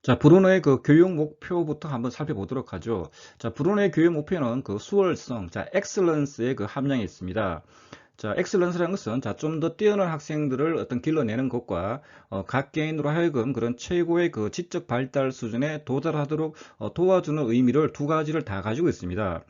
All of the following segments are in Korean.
자, 브루노의 그 교육 목표부터 한번 살펴보도록 하죠. 자, 브루노의 교육 목표는 그 수월성, 자, 엑셀런스의 그 함량이 있습니다. 자, 엑셀런스라는 것은 자, 좀 더 뛰어난 학생들을 어떤 길러내는 것과 각 개인으로 하여금 그런 최고의 그 지적 발달 수준에 도달하도록 도와주는 의미를 두 가지를 다 가지고 있습니다.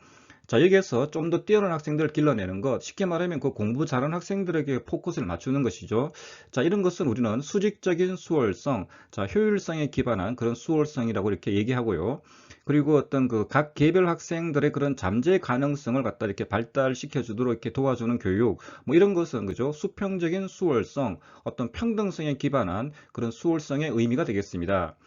자, 여기에서 좀 더 뛰어난 학생들을 길러내는 것, 쉽게 말하면 그 공부 잘하는 학생들에게 포커스를 맞추는 것이죠. 자, 이런 것은 우리는 수직적인 수월성, 자, 효율성에 기반한 그런 수월성이라고 이렇게 얘기하고요. 그리고 어떤 그 각 개별 학생들의 그런 잠재 가능성을 갖다 이렇게 발달시켜 주도록 이렇게 도와주는 교육, 뭐 이런 것은 그죠? 수평적인 수월성, 어떤 평등성에 기반한 그런 수월성의 의미가 되겠습니다.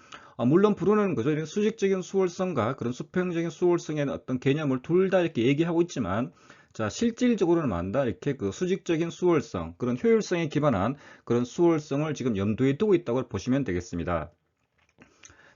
물론 브루노는 그죠? 이런 수직적인 수월성과 그런 수평적인 수월성의 어떤 개념을 둘 다 이렇게 얘기하고 있지만, 자, 실질적으로는 만다 이렇게 그 수직적인 수월성, 그런 효율성에 기반한 그런 수월성을 지금 염두에 두고 있다고 보시면 되겠습니다.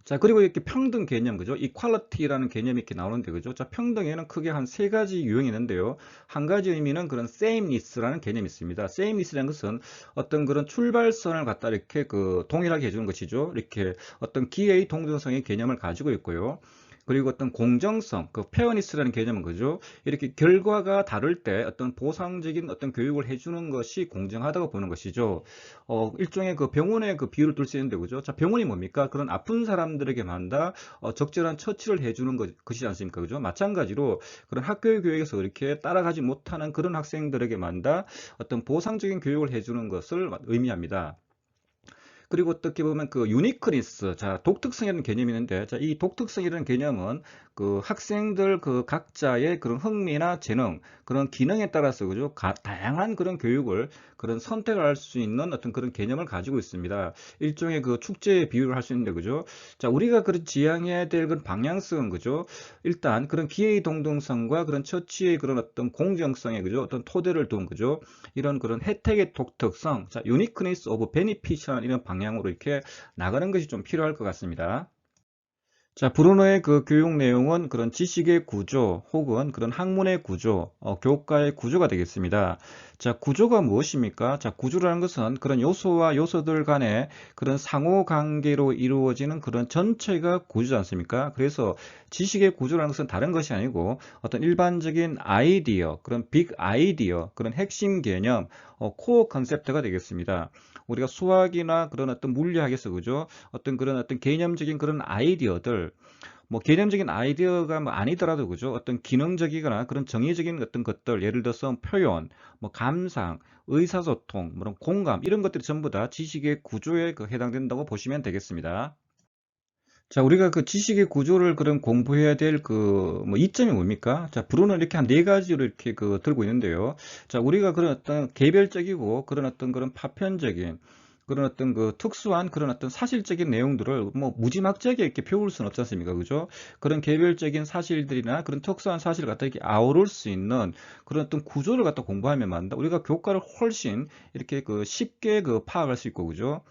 자, 그리고 이렇게 평등 개념, 그죠? 이퀄리티라는 개념이 이렇게 나오는데, 그죠? 자, 평등에는 크게 한 세 가지 유형이 있는데요. 한 가지 의미는 그런 sameness라는 개념이 있습니다. sameness라는 것은 어떤 그런 출발선을 갖다 이렇게 그 동일하게 해주는 것이죠. 이렇게 어떤 기회의 동등성의 개념을 가지고 있고요. 그리고 어떤 공정성, 그 페어니스라는 개념은 그죠? 이렇게 결과가 다를 때 어떤 보상적인 어떤 교육을 해주는 것이 공정하다고 보는 것이죠. 일종의 그 병원의 그 비유를 둘 수 있는데, 그죠? 자, 병원이 뭡니까? 그런 아픈 사람들에게만 다 적절한 처치를 해주는 것이지 않습니까? 그죠? 마찬가지로 그런 학교 교육에서 이렇게 따라가지 못하는 그런 학생들에게만 다 어떤 보상적인 교육을 해주는 것을 의미합니다. 그리고 어떻게 보면 그 유니크니스, 자, 독특성이라는 개념이 있는데, 자, 이 독특성이라는 개념은 그 학생들 그 각자의 그런 흥미나 재능, 그런 기능에 따라서 그죠? 다양한 그런 교육을 그런 선택을 할 수 있는 어떤 그런 개념을 가지고 있습니다. 일종의 그 축제의 비유를 할 수 있는데, 그죠? 자, 우리가 그런 지향해야 될 그런 방향성은 그죠? 일단 그런 기회의 동등성과 그런 처치의 그런 어떤 공정성에 그죠? 어떤 토대를 둔 그죠? 이런 그런 혜택의 독특성, 자, 유니크니스 오브 베니피션 이런 방향으로 이렇게 나가는 것이 좀 필요할 것 같습니다. 자, 브루노의 그 교육 내용은 그런 지식의 구조 혹은 그런 학문의 구조, 교과의 구조가 되겠습니다. 자, 구조가 무엇입니까? 자, 구조라는 것은 그런 요소와 요소들 간의 그런 상호 관계로 이루어지는 그런 전체가 구조지 않습니까? 그래서 지식의 구조라는 것은 다른 것이 아니고 어떤 일반적인 아이디어, 그런 빅 아이디어, 그런 핵심 개념, 코어 컨셉트가 되겠습니다. 우리가 수학이나 그런 어떤 물리학에서 그죠? 어떤 그런 어떤 개념적인 그런 아이디어들, 뭐 개념적인 아이디어가 뭐 아니더라도 그죠? 어떤 기능적이거나 그런 정의적인 어떤 것들, 예를 들어서 표현, 뭐 감상, 의사소통, 뭐 공감 이런 것들이 전부 다 지식의 구조에 해당된다고 보시면 되겠습니다. 자, 우리가 그 지식의 구조를 그런 공부해야 될 그 뭐 이점이 뭡니까? 자, 브루는 이렇게 한 네 가지로 이렇게 그 들고 있는데요. 자, 우리가 그런 어떤 개별적이고 그런 어떤 그런 파편적인 그런 어떤 그 특수한 그런 어떤 사실적인 내용들을 뭐 무지막지하게 이렇게 배울 수는 없지 않습니까? 그죠? 그런 개별적인 사실들이나 그런 특수한 사실을 갖다 이렇게 아우를 수 있는 그런 어떤 구조를 갖다 공부하면 만다. 우리가 교과를 훨씬 이렇게 그 쉽게 그 파악할 수 있고, 그죠?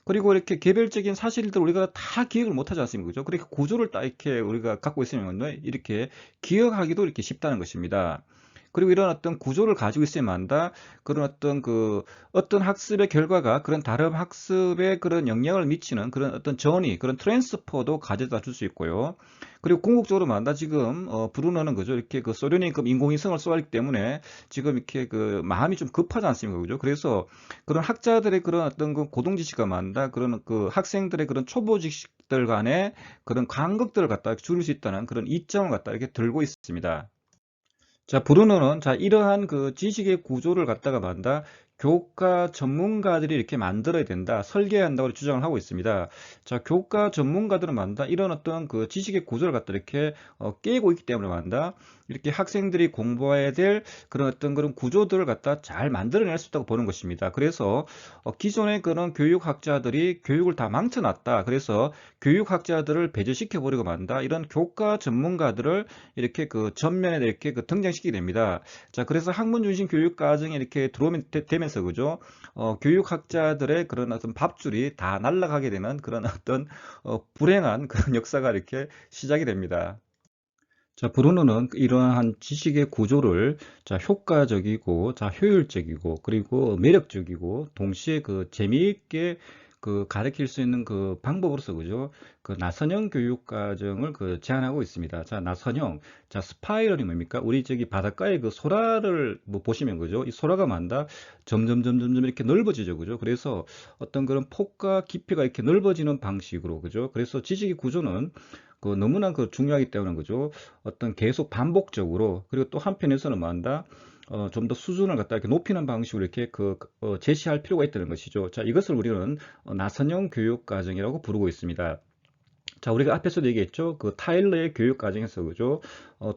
그리고 이렇게 개별적인 사실들 우리가 다 기억을 못하지 않습니까? 그죠? 그렇게 구조를 딱 이렇게 우리가 갖고 있으면 이렇게 기억하기도 이렇게 쉽다는 것입니다. 그리고 이런 어떤 구조를 가지고 있어야만 한다. 그런 어떤 그 어떤 학습의 결과가 그런 다른 학습에 그런 영향을 미치는 그런 어떤 전이 그런 트랜스퍼도 가져다 줄 수 있고요. 그리고 궁극적으로 말한다. 지금 브루너는 그죠? 이렇게 그 소련이 그 인공위성을 쏘았기 때문에 지금 이렇게 그 마음이 좀 급하지 않습니까? 그죠? 그래서 그런 학자들의 그런 어떤 그 고등 지식과 만다 그런 그 학생들의 그런 초보 지식들 간의 그런 간극들을 갖다 줄일 수 있다는 그런 이점을 갖다 이렇게 들고 있습니다. 자, 브루노는 자, 이러한 그 지식의 구조를 갖다가 만다 교과 전문가들이 이렇게 만들어야 된다, 설계해야 한다고 주장을 하고 있습니다. 자, 교과 전문가들은 만다 이런 어떤 그 지식의 구조를 갖다 이렇게 깨고 있기 때문에 만다 이렇게 학생들이 공부해야 될 그런 어떤 그런 구조들을 갖다 잘 만들어낼 수 있다고 보는 것입니다. 그래서 기존의 그런 교육학자들이 교육을 다 망쳐놨다. 그래서 교육학자들을 배제시켜 버리고 만다 이런 교과 전문가들을 이렇게 그 전면에 이렇게 그 등장시키게 됩니다. 자, 그래서 학문 중심 교육 과정에 이렇게 들어오면 되면서 그죠? 교육학자들의 그런 어떤 밥줄이 다 날아가게 되는 그런 어떤 불행한 그런 역사가 이렇게 시작이 됩니다. 자, 브루노는 이러한 지식의 구조를 자, 효과적이고 자, 효율적이고 그리고 매력적이고 동시에 그 재미있게 그 가르칠 수 있는 그 방법으로서 그죠? 그 나선형 교육 과정을 그 제안하고 있습니다. 자, 나선형. 자, 스파이럴이 뭡니까? 우리 저기 바닷가에 그 소라를 뭐 보시면 그죠? 이 소라가 만다 점점 이렇게 넓어지죠. 그죠? 그래서 어떤 그런 폭과 깊이가 이렇게 넓어지는 방식으로 그죠? 그래서 지식의 구조는 그 너무나 그 중요하기 때문에 그죠? 어떤 계속 반복적으로 그리고 또 한편에서는 뭐한다? 좀 더 수준을 갖다 이렇게 높이는 방식으로 이렇게 제시할 필요가 있다는 것이죠. 자, 이것을 우리는 나선형 교육 과정이라고 부르고 있습니다. 자, 우리가 앞에서도 얘기했죠. 그 타일러의 교육 과정에서 그죠.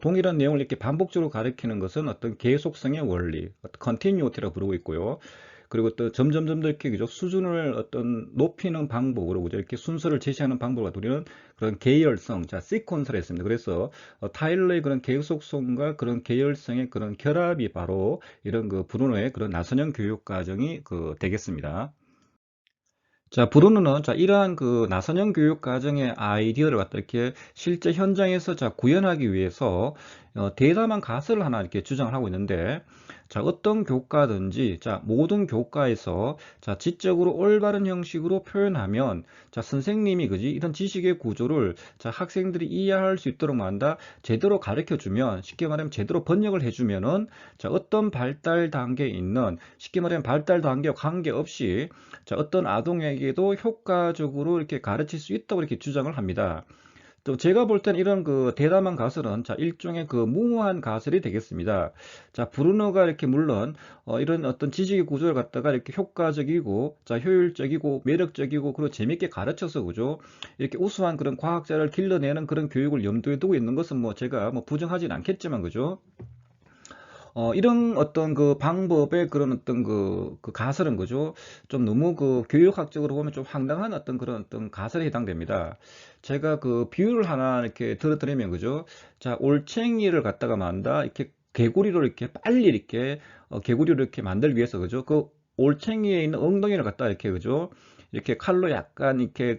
동일한 내용을 이렇게 반복적으로 가르치는 것은 어떤 계속성의 원리, 컨티뉴이티라고 부르고 있고요. 그리고 또 점점 더 이렇게 그죠. 수준을 어떤 높이는 방법으로 그죠. 이렇게 순서를 제시하는 방법과 우리는 그런 계열성, 자, 시퀀서를 했습니다. 그래서 타일러의 그런 계속성과 그런 계열성의 그런 결합이 바로 이런 그 브루노의 그런 나선형 교육 과정이 되겠습니다. 자, 브루노는 자, 이러한 그 나선형 교육 과정의 아이디어를 갖다 이렇게 실제 현장에서 자, 구현하기 위해서 대담한 가설을 하나 이렇게 주장을 하고 있는데, 자, 어떤 교과든지 자, 모든 교과에서 자, 지적으로 올바른 형식으로 표현하면 자, 선생님이 그지 이런 지식의 구조를 자, 학생들이 이해할 수 있도록 만다 제대로 가르쳐 주면, 쉽게 말하면 제대로 번역을 해 주면은 자, 어떤 발달 단계에 있는, 쉽게 말하면 발달 단계와 관계없이 자, 어떤 아동에게도 효과적으로 이렇게 가르칠 수 있다고 이렇게 주장을 합니다. 또 제가 볼 땐 이런 그 대담한 가설은 자, 일종의 그 무모한 가설이 되겠습니다. 자, 브루너가 이렇게 물론 이런 어떤 지식의 구조를 갖다가 이렇게 효과적이고 자, 효율적이고 매력적이고 그리고 재밌게 가르쳐서 그죠? 이렇게 우수한 그런 과학자를 길러내는 그런 교육을 염두에 두고 있는 것은 뭐 제가 뭐 부정하진 않겠지만 그죠? 이런 어떤 그 방법의 그런 어떤 그 가설은 그죠? 좀 너무 그 교육학적으로 보면 좀 황당한 어떤 그런 어떤 가설에 해당됩니다. 제가 그 비유를 하나 이렇게 들어드리면 그죠? 자, 올챙이를 갖다가 만다 이렇게 개구리로 이렇게 빨리 이렇게 개구리를 이렇게 만들기 위해서 그죠? 그 올챙이에 있는 엉덩이를 갖다 이렇게 그죠? 이렇게 칼로 약간 이렇게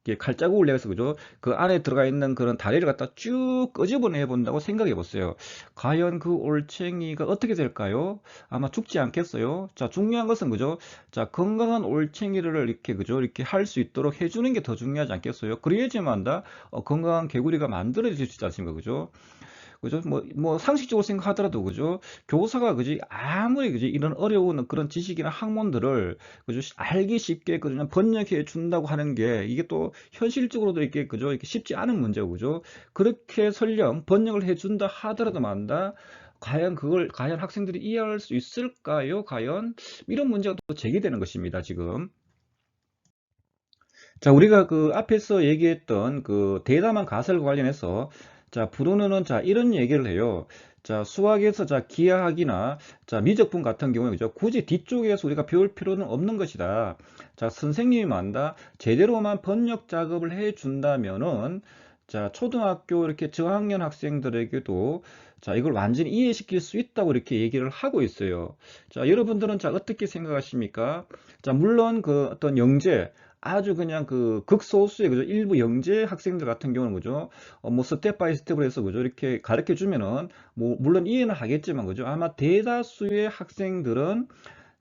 이렇게 칼자국을 내서 그죠? 그 안에 들어가 있는 그런 다리를 갖다 쭉 끄집어내 본다고 생각해 보세요. 과연 그 올챙이가 어떻게 될까요? 아마 죽지 않겠어요? 자, 중요한 것은 그죠? 자, 건강한 올챙이를 이렇게 그죠? 이렇게 할 수 있도록 해주는 게 더 중요하지 않겠어요? 그래야지만 건강한 개구리가 만들어질 수 있지 않습니까? 그죠? 그죠? 뭐 상식적으로 생각하더라도 그죠? 교사가 그지 아무리 그지 이런 어려운 그런 지식이나 학문들을 그죠? 알기 쉽게 그냥 번역해 준다고 하는 게 이게 또 현실적으로도 이렇게 그죠? 이렇게 쉽지 않은 문제고 그죠? 그렇게 설령 번역을 해 준다 하더라도 만다 과연 그걸 과연 학생들이 이해할 수 있을까요? 과연 이런 문제가 또 제기되는 것입니다, 지금. 자, 우리가 그 앞에서 얘기했던 그 대담한 가설과 관련해서 자, 브루너는 자, 이런 얘기를 해요. 자, 수학에서 자, 기하학이나 자, 미적분 같은 경우에 그죠? 굳이 뒤쪽에서 우리가 배울 필요는 없는 것이다. 자, 선생님이 만다 제대로만 번역 작업을 해 준다면은 자, 초등학교 이렇게 저학년 학생들에게도 자, 이걸 완전히 이해시킬 수 있다고 이렇게 얘기를 하고 있어요. 자, 여러분들은 자, 어떻게 생각하십니까? 자, 물론 그 어떤 영재 아주 그냥 그 극소수의 그죠 일부 영재 학생들 같은 경우는 그죠 뭐 스텝 바이 스텝으로 해서 그죠 이렇게 가르쳐 주면은 뭐 물론 이해는 하겠지만 그죠 아마 대다수의 학생들은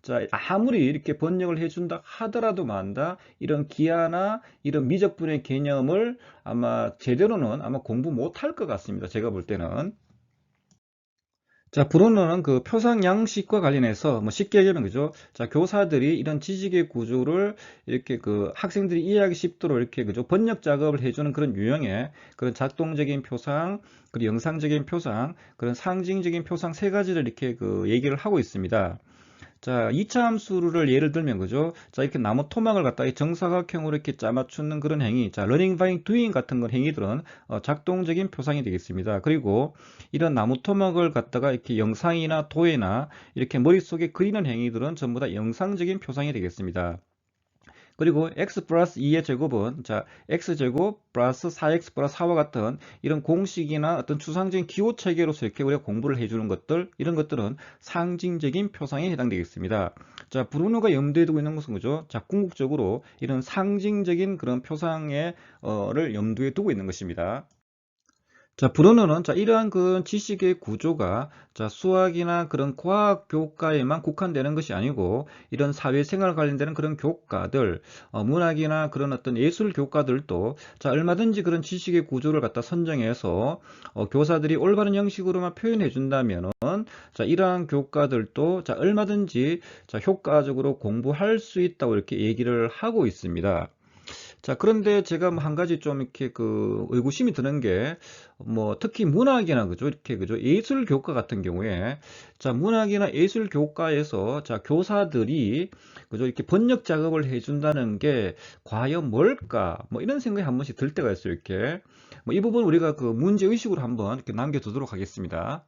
자 아무리 이렇게 번역을 해준다 하더라도 만다 이런 기하나 이런 미적분의 개념을 아마 제대로는 아마 공부 못할 것 같습니다. 제가 볼 때는. 자, 브루너는 그 표상 양식과 관련해서 뭐 쉽게 얘기하면 그죠? 자, 교사들이 이런 지식의 구조를 이렇게 그 학생들이 이해하기 쉽도록 이렇게 그죠? 번역 작업을 해주는 그런 유형의 그런 작동적인 표상, 그리고 영상적인 표상, 그런 상징적인 표상 세 가지를 이렇게 그 얘기를 하고 있습니다. 자, 2차 함수를 예를 들면 그죠? 자, 이렇게 나무 토막을 갖다가 정사각형으로 이렇게 짜맞추는 그런 행위. 자, learning by doing 같은 건 행위들은 작동적인 표상이 되겠습니다. 그리고 이런 나무 토막을 갖다가 이렇게 영상이나 도예나 이렇게 머릿속에 그리는 행위들은 전부 다 영상적인 표상이 되겠습니다. 그리고 x 플러스 2의 제곱은 자 x제곱 플러스 4x 플러스 4와 같은 이런 공식이나 어떤 추상적인 기호 체계로서 이렇게 우리가 공부를 해주는 것들 이런 것들은 상징적인 표상에 해당되겠습니다. 자 브루노가 염두에 두고 있는 것은 그죠? 자 궁극적으로 이런 상징적인 그런 표상의 를 염두에 두고 있는 것입니다. 자, 브루너는 이러한 그 지식의 구조가 수학이나 그런 과학 교과에만 국한되는 것이 아니고 이런 사회생활 관련되는 그런 교과들, 문학이나 그런 어떤 예술 교과들도 얼마든지 그런 지식의 구조를 갖다 선정해서 교사들이 올바른 형식으로만 표현해 준다면은 이러한 교과들도 얼마든지 효과적으로 공부할 수 있다고 이렇게 얘기를 하고 있습니다. 자, 그런데 제가 뭐 한 가지 좀 이렇게 그 의구심이 드는 게, 뭐, 특히 문학이나, 그죠? 이렇게, 그죠? 예술 교과 같은 경우에, 문학이나 예술 교과에서, 교사들이, 그죠? 이렇게 번역 작업을 해준다는 게, 과연 뭘까? 뭐, 이런 생각이 한 번씩 들 때가 있어요, 이렇게. 뭐, 이 부분 우리가 그 문제의식으로 한번 이렇게 남겨두도록 하겠습니다.